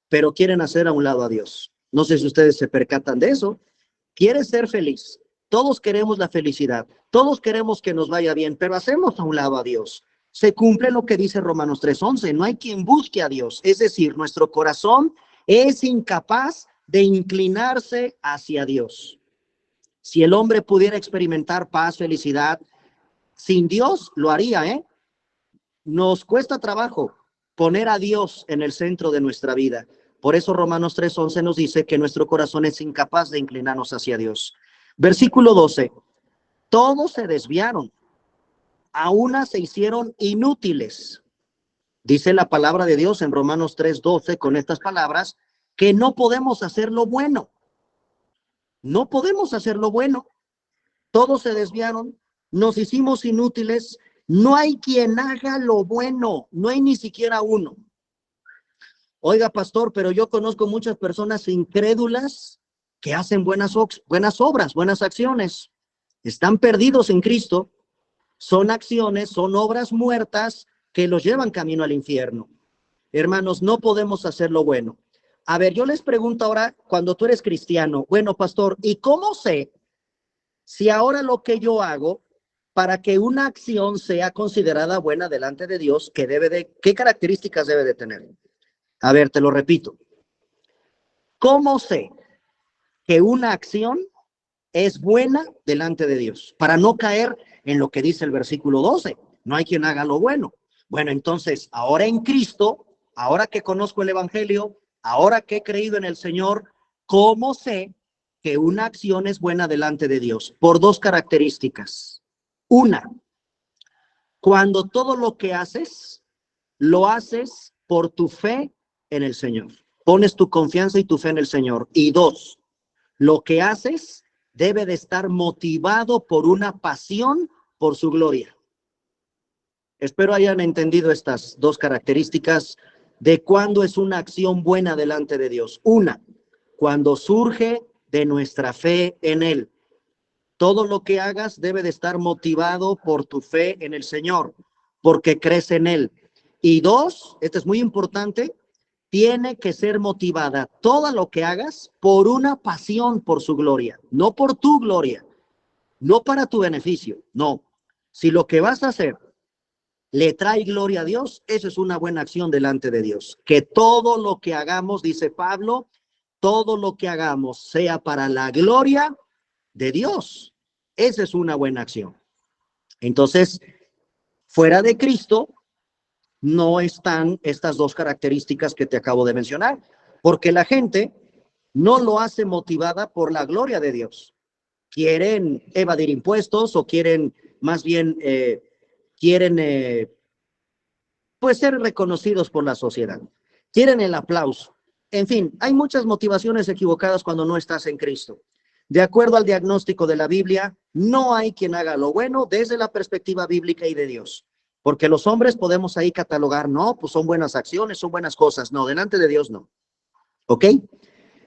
pero quieren hacer a un lado a Dios. No sé si ustedes se percatan de eso. Quieres ser feliz. Todos queremos la felicidad. Todos queremos que nos vaya bien, pero hacemos a un lado a Dios. Se cumple lo que dice Romanos 3:11. No hay quien busque a Dios. Es decir, nuestro corazón es incapaz de inclinarse hacia Dios. Si el hombre pudiera experimentar paz, felicidad, sin Dios lo haría, ¿eh? Nos cuesta trabajo poner a Dios en el centro de nuestra vida. Por eso Romanos 3:11 nos dice que nuestro corazón es incapaz de inclinarnos hacia Dios. Versículo 12. Todos se desviaron, a una se hicieron inútiles. Dice la palabra de Dios en Romanos 3:12 con estas palabras, que no podemos hacer lo bueno. No podemos hacer lo bueno. Todos se desviaron, nos hicimos inútiles. No hay quien haga lo bueno, no hay ni siquiera uno. Oiga, pastor, pero yo conozco muchas personas incrédulas que hacen buenas obras, buenas acciones. Están perdidos en Cristo. Son acciones, son obras muertas que los llevan camino al infierno. Hermanos, no podemos hacer lo bueno. A ver, yo les pregunto ahora, cuando tú eres cristiano, bueno, pastor, ¿y cómo sé si ahora lo que yo hago para que una acción sea considerada buena delante de Dios, qué características debe de tener? A ver, te lo repito. ¿Cómo sé que una acción es buena delante de Dios? Para no caer en lo que dice el versículo 12. No hay quien haga lo bueno. Bueno, entonces, ahora en Cristo, ahora que conozco el Evangelio, ahora que he creído en el Señor, ¿cómo sé que una acción es buena delante de Dios? Por dos características. Una, cuando todo lo que haces, lo haces por tu fe en el Señor. Pones tu confianza y tu fe en el Señor. Y dos, lo que haces debe de estar motivado por una pasión por su gloria. Espero hayan entendido estas dos características de cuándo es una acción buena delante de Dios. Una, cuando surge de nuestra fe en Él. Todo lo que hagas debe de estar motivado por tu fe en el Señor, porque crees en Él. Y dos, esto es muy importante, tiene que ser motivada todo lo que hagas por una pasión por su gloria, no por tu gloria, no para tu beneficio, no. Si lo que vas a hacer le trae gloria a Dios, eso es una buena acción delante de Dios. Que todo lo que hagamos, dice Pablo, todo lo que hagamos sea para la gloria de Dios. Esa es una buena acción. Entonces, fuera de Cristo, no están estas dos características que te acabo de mencionar, porque la gente no lo hace motivada por la gloria de Dios. Quieren evadir impuestos o quieren más bien, pues ser reconocidos por la sociedad. Quieren el aplauso. En fin, hay muchas motivaciones equivocadas cuando no estás en Cristo. De acuerdo al diagnóstico de la Biblia, no hay quien haga lo bueno desde la perspectiva bíblica y de Dios. Porque los hombres podemos ahí catalogar, no, pues son buenas acciones, son buenas cosas. No, delante de Dios no. ¿Ok?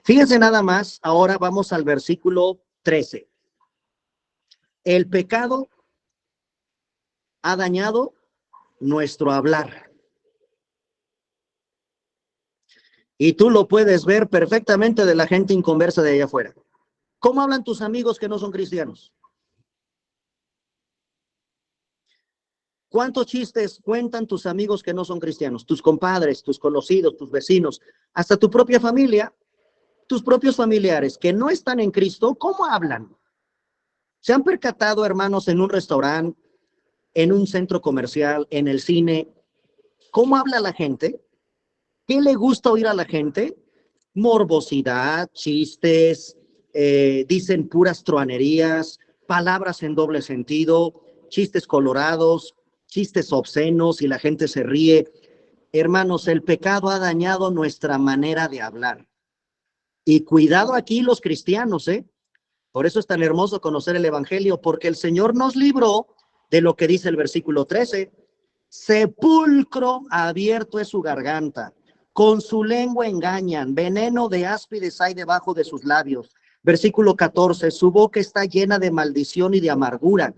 Fíjense nada más, ahora vamos al versículo 13. El pecado ha dañado nuestro hablar. Y tú lo puedes ver perfectamente de la gente inconversa de allá afuera. ¿Cómo hablan tus amigos que no son cristianos? ¿Cuántos chistes cuentan tus amigos que no son cristianos? Tus compadres, tus conocidos, tus vecinos, hasta tu propia familia, tus propios familiares que no están en Cristo, ¿cómo hablan? ¿Se han percatado, hermanos, en un restaurante, en un centro comercial, en el cine, cómo habla la gente? ¿Qué le gusta oír a la gente? Morbosidad, chistes, dicen puras truanerías, palabras en doble sentido, chistes colorados, chistes obscenos y la gente se ríe. Hermanos, el pecado ha dañado nuestra manera de hablar. Y cuidado aquí los cristianos, Por eso es tan hermoso conocer el Evangelio, porque el Señor nos libró de lo que dice el versículo 13. Sepulcro abierto es su garganta, con su lengua engañan, veneno de áspides hay debajo de sus labios. Versículo 14, su boca está llena de maldición y de amargura.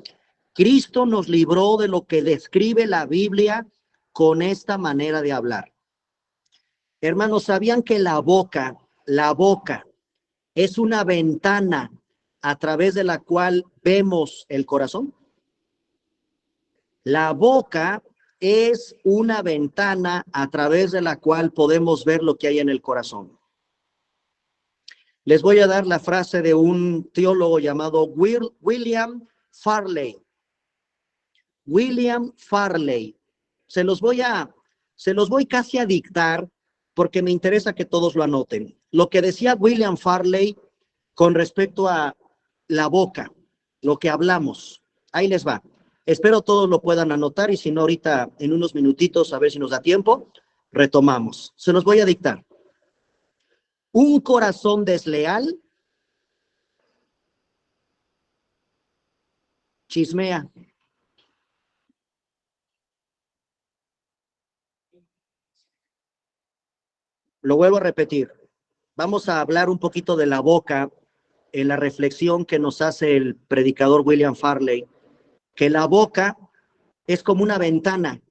Cristo nos libró de lo que describe la Biblia con esta manera de hablar. Hermanos, ¿sabían que la boca es una ventana a través de la cual vemos el corazón? La boca es una ventana a través de la cual podemos ver lo que hay en el corazón. Les voy a dar la frase de un teólogo llamado William Farley. William Farley. Se los voy casi a dictar porque me interesa que todos lo anoten. Lo que decía William Farley con respecto a la boca, lo que hablamos. Ahí les va. Espero todos lo puedan anotar y si no, ahorita en unos minutitos, a ver si nos da tiempo, retomamos. Se los voy a dictar. Un corazón desleal chismea. Lo vuelvo a repetir. Vamos a hablar un poquito de la boca en la reflexión que nos hace el predicador William Farley, que la boca es como una ventana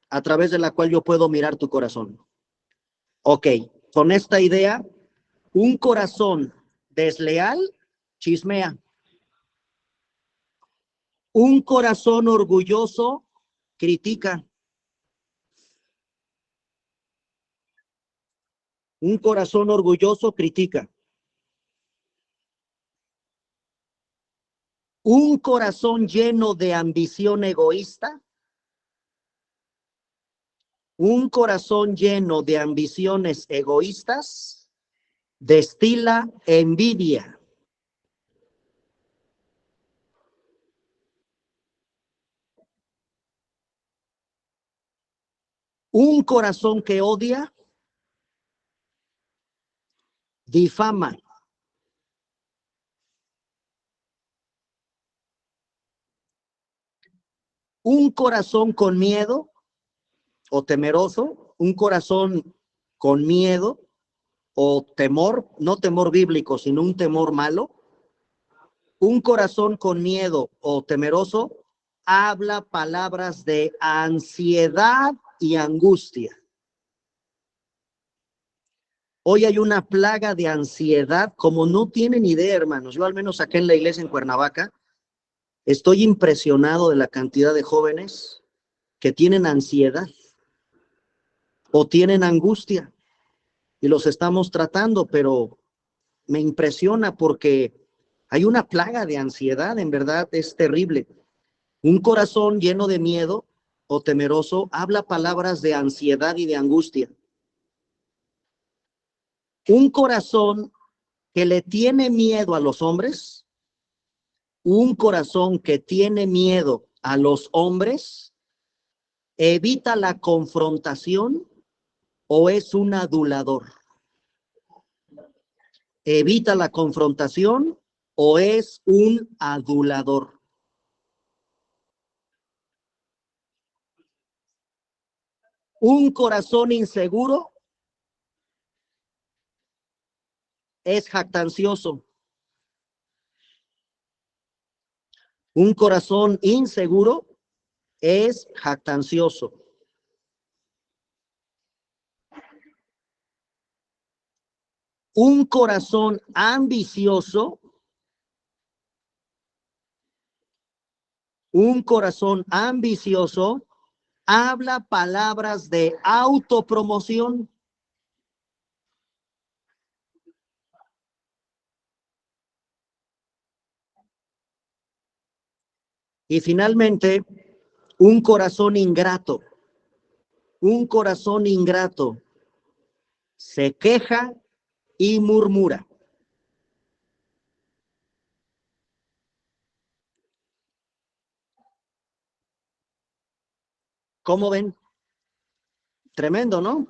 a través de la cual yo puedo mirar tu corazón. Ok, con esta idea, un corazón desleal chismea. Un corazón orgulloso critica. Un corazón orgulloso critica. Un corazón lleno de ambición egoísta. Un corazón lleno de ambiciones egoístas destila envidia. Un corazón que odia difama. Un corazón con miedo o temeroso, un corazón con miedo o temor, no temor bíblico, sino un temor malo. Un corazón con miedo o temeroso habla palabras de ansiedad y angustia. Hoy hay una plaga de ansiedad como no tienen idea, hermanos. Yo al menos acá en la iglesia en Cuernavaca estoy impresionado de la cantidad de jóvenes que tienen ansiedad o tienen angustia y los estamos tratando, pero me impresiona porque hay una plaga de ansiedad, en verdad es terrible. Un corazón lleno de miedo o temeroso habla palabras de ansiedad y de angustia. Un corazón que le tiene miedo a los hombres, un corazón que tiene miedo a los hombres, evita la confrontación o es un adulador. Evita la confrontación o es un adulador. Un corazón inseguro es jactancioso. Un corazón inseguro es jactancioso. Un corazón ambicioso, habla palabras de autopromoción. Y finalmente, un corazón ingrato. Un corazón ingrato se queja y murmura. ¿Cómo ven? Tremendo, ¿no?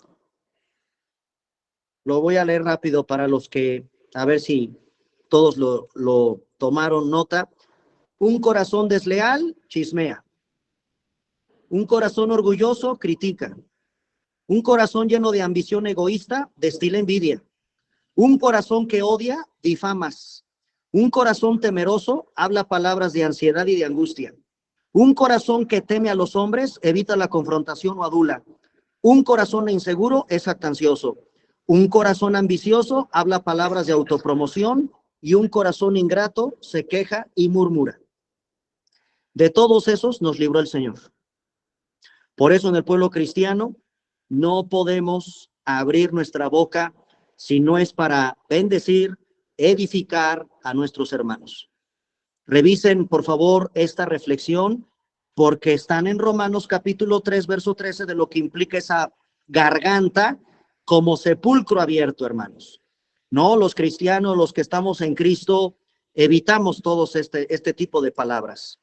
Lo voy a leer rápido para los que, a ver si todos lo tomaron nota. Un corazón desleal chismea. Un corazón orgulloso critica. Un corazón lleno de ambición egoísta destila envidia. Un corazón que odia difamas. Un corazón temeroso habla palabras de ansiedad y de angustia. Un corazón que teme a los hombres evita la confrontación o adula. Un corazón inseguro es jactancioso. Un corazón ambicioso habla palabras de autopromoción y un corazón ingrato se queja y murmura. De todos esos nos libró el Señor. Por eso en el pueblo cristiano no podemos abrir nuestra boca si no es para bendecir, edificar a nuestros hermanos. Revisen, por favor, esta reflexión, porque están en Romanos capítulo 3, verso 13, de lo que implica esa garganta como sepulcro abierto, hermanos. No, los cristianos, los que estamos en Cristo, evitamos todos este tipo de palabras.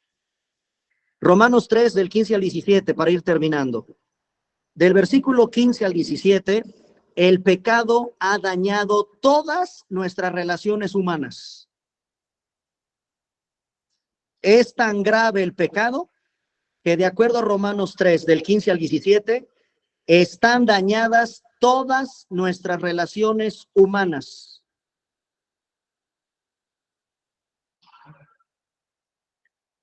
Romanos 3, del 15 al 17, para ir terminando. Del versículo 15 al 17, el pecado ha dañado todas nuestras relaciones humanas. Es tan grave el pecado que, de acuerdo a Romanos 3, del 15 al 17, están dañadas todas nuestras relaciones humanas.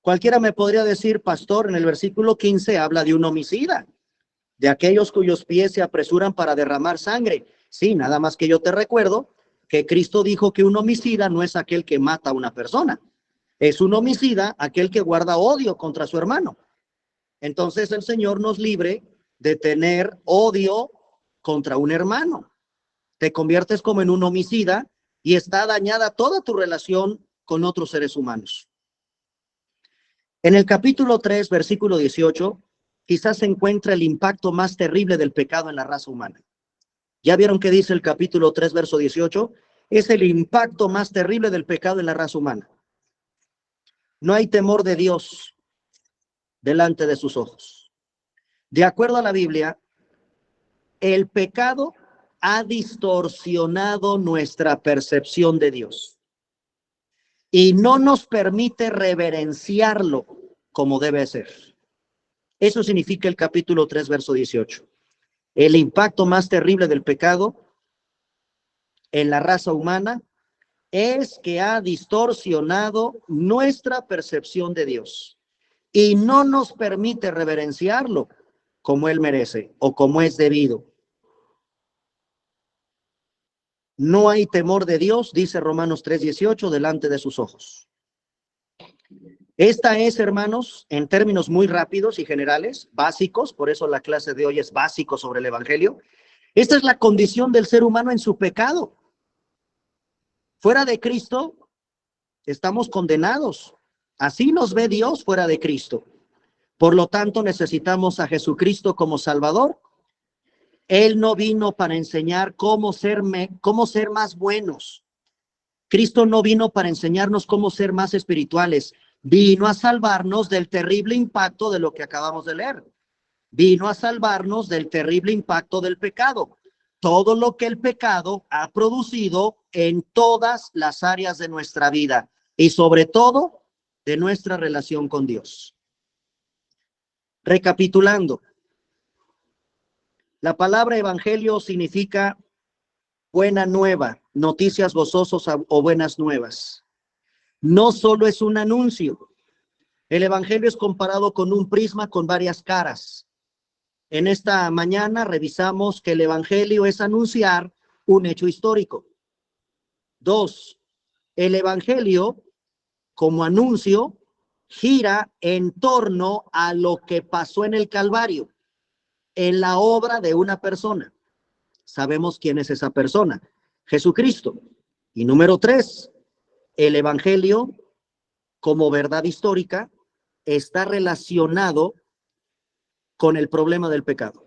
Cualquiera me podría decir, pastor, en el versículo 15 habla de un homicida, de aquellos cuyos pies se apresuran para derramar sangre. Sí, nada más que yo te recuerdo que Cristo dijo que un homicida no es aquel que mata a una persona. Es un homicida aquel que guarda odio contra su hermano. Entonces el Señor nos libre de tener odio contra un hermano. Te conviertes como en un homicida y está dañada toda tu relación con otros seres humanos. En el capítulo 3, versículo 18, quizás se encuentra el impacto más terrible del pecado en la raza humana. ¿Ya vieron qué dice el capítulo 3, verso 18? Es el impacto más terrible del pecado en la raza humana. No hay temor de Dios delante de sus ojos. De acuerdo a la Biblia, el pecado ha distorsionado nuestra percepción de Dios y no nos permite reverenciarlo como debe ser. Eso significa el capítulo 3, verso 18. El impacto más terrible del pecado en la raza humana es que ha distorsionado nuestra percepción de Dios y no nos permite reverenciarlo como Él merece o como es debido. No hay temor de Dios, dice Romanos 3:18, delante de sus ojos. Esta es, hermanos, en términos muy rápidos y generales, básicos, por eso la clase de hoy es básico sobre el Evangelio. Esta es la condición del ser humano en su pecado. Fuera de Cristo, estamos condenados. Así nos ve Dios fuera de Cristo. Por lo tanto, necesitamos a Jesucristo como Salvador. Él no vino para enseñar cómo ser más buenos. Cristo no vino para enseñarnos cómo ser más espirituales. Vino a salvarnos del terrible impacto de lo que acabamos de leer. Vino a salvarnos del terrible impacto del pecado. Todo lo que el pecado ha producido en todas las áreas de nuestra vida y sobre todo de nuestra relación con Dios. Recapitulando, la palabra evangelio significa buena nueva, noticias gozosos o buenas nuevas. No solo es un anuncio. El evangelio es comparado con un prisma con varias caras. En esta mañana revisamos que el evangelio es anunciar un hecho histórico. 2, el evangelio como anuncio gira en torno a lo que pasó en el Calvario, en la obra de una persona. Sabemos quién es esa persona, Jesucristo. Y número 3, el evangelio como verdad histórica está relacionado con el problema del pecado.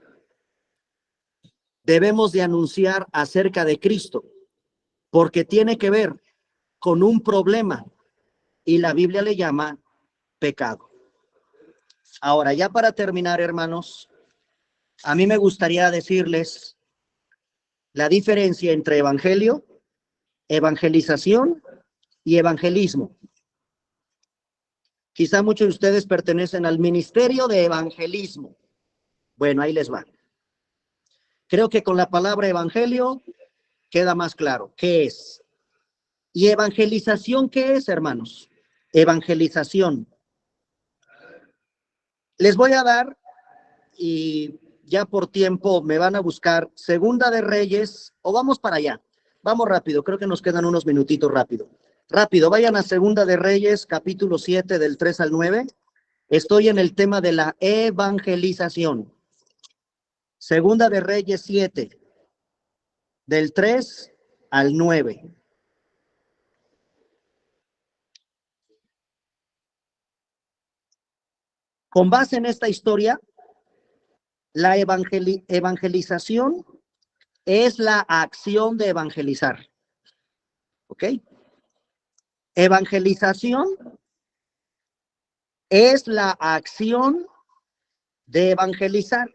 Debemos de anunciar acerca de Cristo porque tiene que ver con un problema y la Biblia le llama pecado. Ahora, ya para terminar, hermanos, a mí me gustaría decirles la diferencia entre evangelio, evangelización y evangelismo. Quizá muchos de ustedes pertenecen al ministerio de evangelismo. Bueno, ahí les va. Creo que con la palabra evangelio queda más claro qué es. ¿Y evangelización qué es, hermanos? Evangelización. Les voy a dar, y ya por tiempo me van a buscar, Segunda de Reyes, o vamos para allá. Vamos rápido, creo que nos quedan unos minutitos rápido. Rápido, vayan a Segunda de Reyes, capítulo 7, del 3 al 9. Estoy en el tema de la evangelización. Segunda de Reyes 7, del 3 al 9. Con base en esta historia, la evangelización es la acción de evangelizar. ¿Ok? Evangelización es la acción de evangelizar.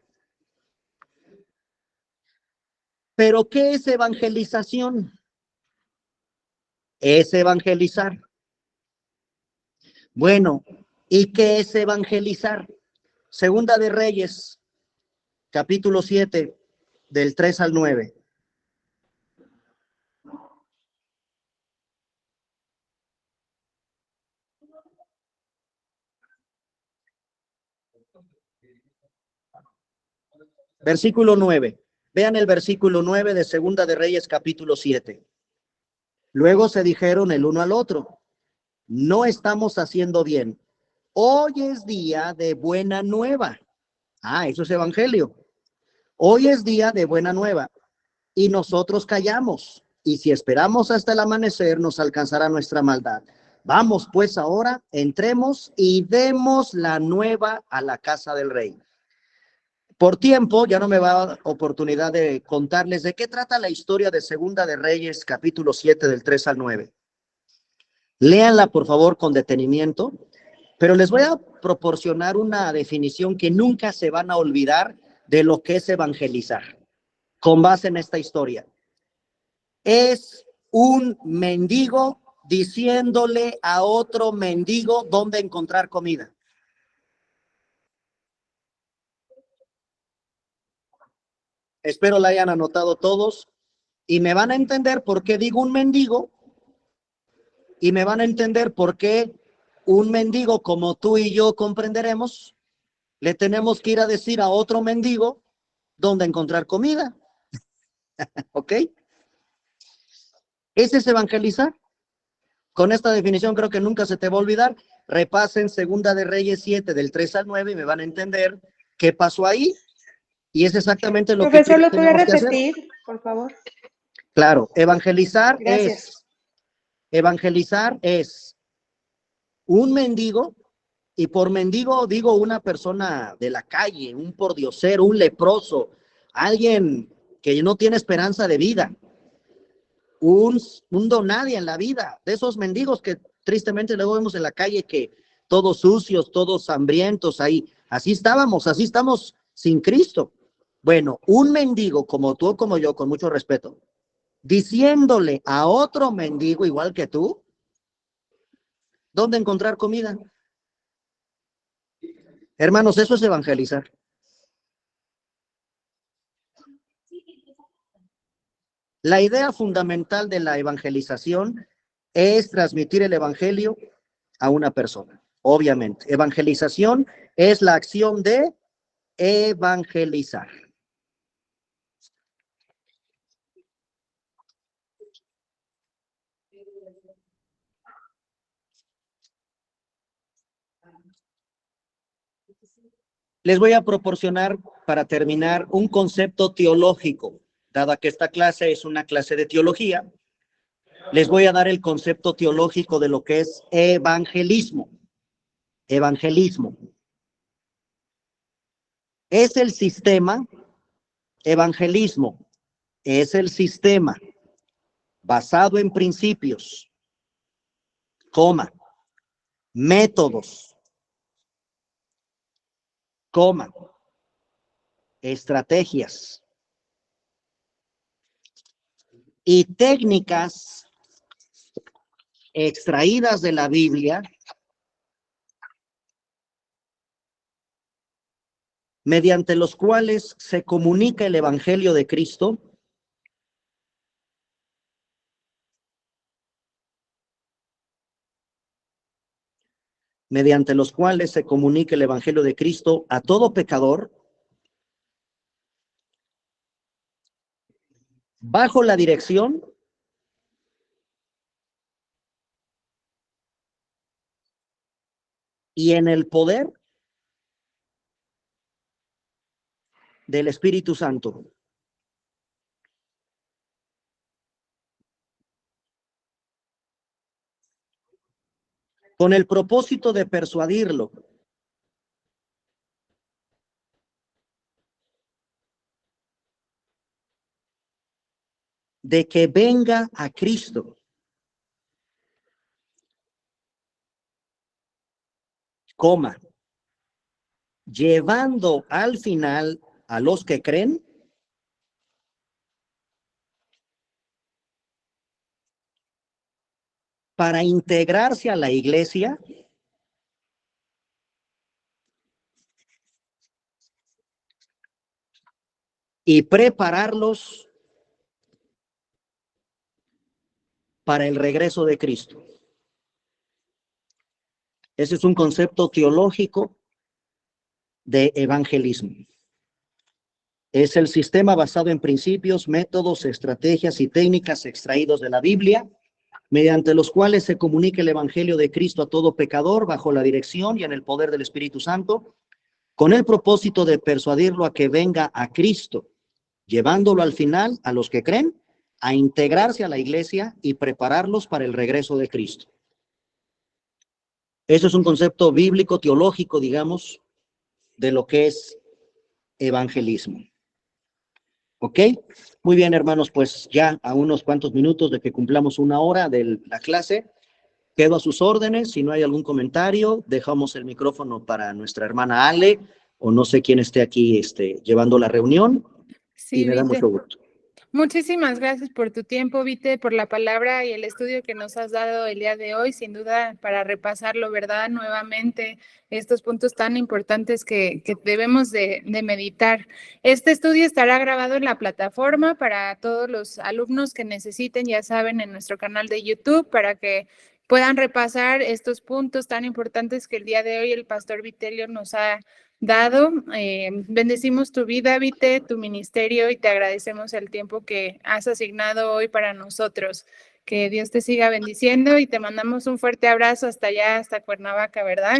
¿Pero qué es evangelización? Es evangelizar. Bueno, ¿y qué es evangelizar? Segunda de Reyes, capítulo 7, del 3 al 9. Versículo 9. Vean el versículo 9 de Segunda de Reyes, capítulo 7. Luego se dijeron el uno al otro, no estamos haciendo bien. Hoy es día de buena nueva. Ah, eso es evangelio. Hoy es día de buena nueva y nosotros callamos. Y si esperamos hasta el amanecer, nos alcanzará nuestra maldad. Vamos pues ahora, entremos y demos la nueva a la casa del rey. Por tiempo, ya no me va a dar oportunidad de contarles de qué trata la historia de Segunda de Reyes, capítulo 7, del 3 al 9. Léanla, por favor, con detenimiento, pero les voy a proporcionar una definición que nunca se van a olvidar de lo que es evangelizar, con base en esta historia. Es un mendigo diciéndole a otro mendigo dónde encontrar comida. Espero la hayan anotado todos y me van a entender por qué digo un mendigo y me van a entender por qué un mendigo como tú y yo comprenderemos, le tenemos que ir a decir a otro mendigo dónde encontrar comida. ¿Ok? Ese es evangelizar. Con esta definición creo que nunca se te va a olvidar. Repasen Segunda de Reyes 7 del 3 al 9 y me van a entender qué pasó ahí. Y es exactamente lo que tú Profesor, y yo ¿lo puede tenemos que hacer. repetir, por favor? Claro, evangelizar Gracias. es un mendigo, y por mendigo digo una persona de la calle, un pordiosero, un leproso, alguien que no tiene esperanza de vida, un donadie en la vida, de esos mendigos que tristemente luego vemos en la calle, que todos sucios, todos hambrientos ahí. Así estábamos, así estamos sin Cristo. Bueno, un mendigo como tú o como yo, con mucho respeto, diciéndole a otro mendigo igual que tú, ¿dónde encontrar comida? Hermanos, eso es evangelizar. La idea fundamental de la evangelización es transmitir el evangelio a una persona. Obviamente, evangelización es la acción de evangelizar. Les voy a proporcionar, para terminar, un concepto teológico. Dada que esta clase es una clase de teología, les voy a dar el concepto teológico de lo que es evangelismo. Evangelismo es el sistema, evangelismo es el sistema basado en principios, coma, métodos, coma, estrategias y técnicas extraídas de la Biblia, mediante los cuales se comunica el Evangelio de Cristo, mediante los cuales se comunica el Evangelio de Cristo a todo pecador, bajo la dirección y en el poder del Espíritu Santo, con el propósito de persuadirlo de que venga a Cristo, coma, llevando al final a los que creen para integrarse a la iglesia y prepararlos para el regreso de Cristo. Ese es un concepto teológico de evangelismo. Es el sistema basado en principios, métodos, estrategias y técnicas extraídos de la Biblia, mediante los cuales se comunica el Evangelio de Cristo a todo pecador bajo la dirección y en el poder del Espíritu Santo, con el propósito de persuadirlo a que venga a Cristo, llevándolo al final a los que creen a integrarse a la iglesia y prepararlos para el regreso de Cristo. Eso es un concepto bíblico, teológico, digamos, de lo que es evangelismo. ¿Ok? Muy bien, hermanos, pues ya a unos cuantos minutos de que cumplamos una hora de la clase, quedo a sus órdenes. Si no hay algún comentario, dejamos el micrófono para nuestra hermana Ale, o no sé quién esté aquí llevando la reunión, Sí, y me da Vite. mucho gusto. Muchísimas gracias por tu tiempo, Vite, por la palabra y el estudio que nos has dado el día de hoy, sin duda para repasarlo, ¿verdad? Nuevamente, estos puntos tan importantes que debemos de meditar. Este estudio estará grabado en la plataforma para todos los alumnos que necesiten, ya saben, en nuestro canal de YouTube, para que puedan repasar estos puntos tan importantes que el día de hoy el pastor Vitelio nos ha dado. Bendecimos tu vida, Vite, tu ministerio, y te agradecemos el tiempo que has asignado hoy para nosotros. Que Dios te siga bendiciendo y te mandamos un fuerte abrazo hasta allá, hasta Cuernavaca, ¿verdad?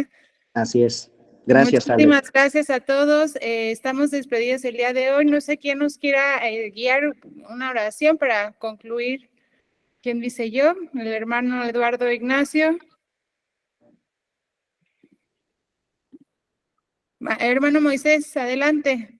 Así es. Gracias, Ale. Muchísimas gracias a todos. Estamos despedidos el día de hoy. No sé quién nos quiera guiar una oración para concluir. ¿Quién dice yo? El hermano Eduardo Ignacio. Hermano Moisés, adelante.